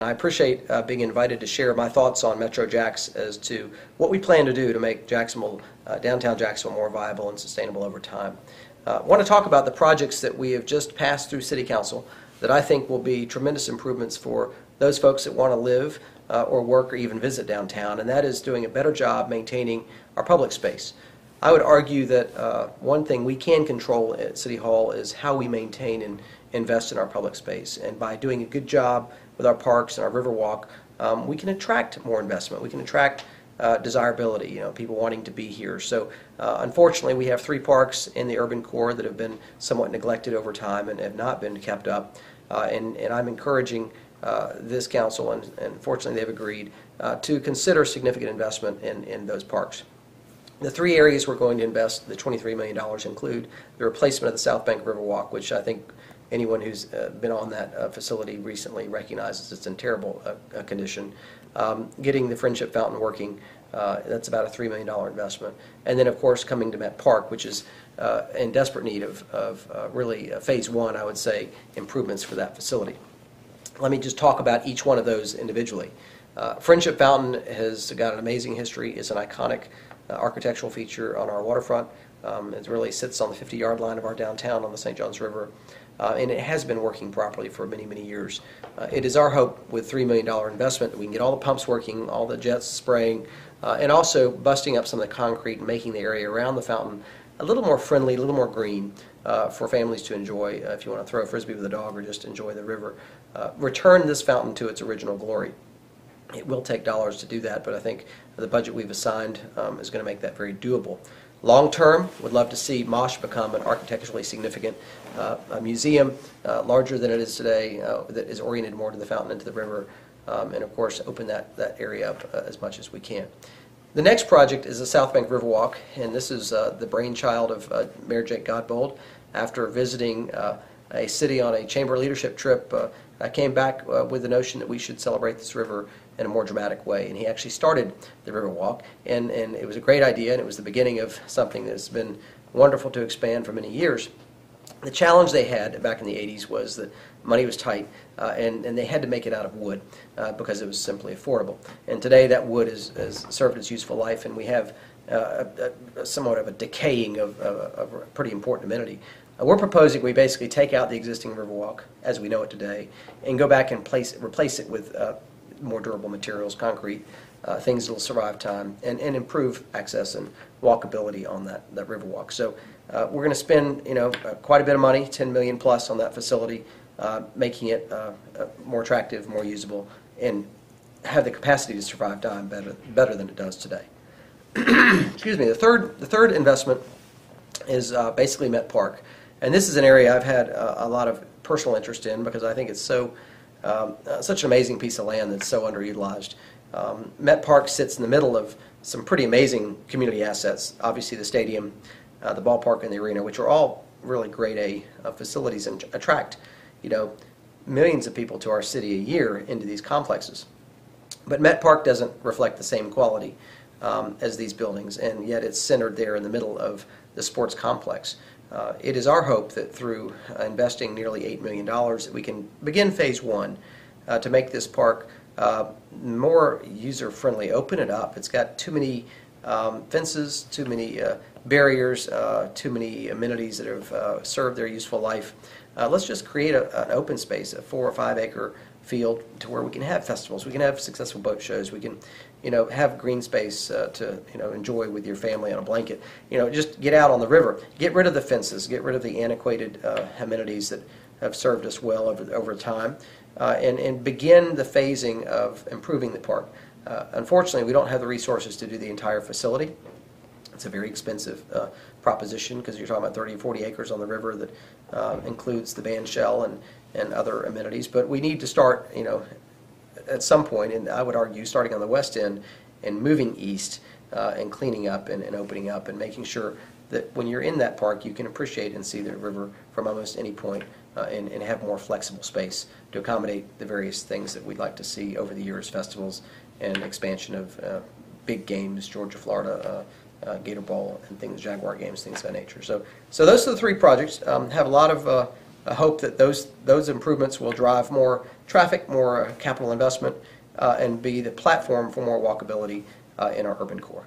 I appreciate being invited to share my thoughts on Metro Jacks as to what we plan to do to make Jacksonville, downtown Jacksonville, more viable and sustainable over time. I want to talk about the projects that we have just passed through City Council that I think will be tremendous improvements for those folks that want to live or work or even visit downtown, and that is doing a better job maintaining our public space. I would argue that one thing we can control at City Hall is how we maintain and invest in our public space. And by doing a good job with our parks and our Riverwalk, we can attract more investment. We can attract desirability, people wanting to be here. So unfortunately, we have 3 parks in the urban core that have been somewhat neglected over time and have not been kept up. And I'm encouraging this council, and fortunately they've agreed, to consider significant investment in those parks. The 3 areas we're going to invest the $23 million include the replacement of the South Bank Riverwalk, which I think anyone who's been on that facility recently recognizes it's in terrible condition. Getting the Friendship Fountain working, that's about a $3 million investment. And then, of course, coming to Met Park, which is in desperate need of really phase 1, I would say, improvements for that facility. Let me just talk about each one of those individually. Friendship Fountain has got an amazing history. It's an iconic architectural feature on our waterfront. It really sits on the 50-yard line of our downtown on the St. Johns River. And it has been working properly for many, many years. It is our hope with $3 million investment that we can get all the pumps working, all the jets spraying, and also busting up some of the concrete and making the area around the fountain a little more friendly, a little more green for families to enjoy if you want to throw a frisbee with a dog or just enjoy the river. Return this fountain to its original glory. It will take dollars to do that, but I think the budget we've assigned is going to make that very doable. Long term, would love to see Mosh become an architecturally significant a museum larger than it is today that is oriented more to the fountain and to the river, and of course open that area up as much as we can. The next project is the South Bank Riverwalk, and this is the brainchild of Mayor Jake Godbold. After visiting a city on a chamber leadership trip, I came back with the notion that we should celebrate this river in a more dramatic way, and he actually started the Riverwalk, and it was a great idea, and it was the beginning of something that's been wonderful to expand for many years. The challenge they had back in the 80s was that money was tight, and they had to make it out of wood because it was simply affordable. And today that wood has served its useful life, and we have somewhat of a decaying of a pretty important amenity. We're proposing we basically take out the existing Riverwalk as we know it today and go back and replace it with more durable materials, concrete, things that will survive time, and improve access and walkability on that Riverwalk. So we're going to spend quite a bit of money, $10 million plus, on that facility, making it more attractive, more usable, and have the capacity to survive time better than it does today. Excuse me. The third investment is basically Met Park, and this is an area I've had a lot of personal interest in because I think it's such an amazing piece of land that's so underutilized. Met Park sits in the middle of some pretty amazing community assets. Obviously the stadium, the ballpark, and the arena, which are all really grade A facilities and attract millions of people to our city a year into these complexes. But Met Park doesn't reflect the same quality as these buildings, and yet it's centered there in the middle of the sports complex. It is our hope that through investing nearly $8 million that we can begin phase 1 to make this park more user-friendly, open it up. It's got too many fences, too many barriers, too many amenities that have served their useful life. Let's just create an open space, a 4 or 5 acre field to where we can have festivals, we can have successful boat shows, we can have green space to enjoy with your family on a blanket. Just get out on the river, get rid of the fences, get rid of the antiquated amenities that have served us well over time, and begin the phasing of improving the park. Unfortunately, we don't have the resources to do the entire facility. It's a very expensive proposition because you're talking about 30 or 40 acres on the river that includes the band shell and other amenities. But we need to start, at some point, and I would argue starting on the west end and moving east and cleaning up and opening up and making sure that when you're in that park you can appreciate and see the river from almost any point and have more flexible space to accommodate the various things that we'd like to see over the years, festivals and expansion of big games, Georgia, Florida, Gator Bowl, and things, Jaguar games, things of that nature. So those are the 3 projects. Have a lot of hope that those improvements will drive more traffic, more capital investment, and be the platform for more walkability in our urban core.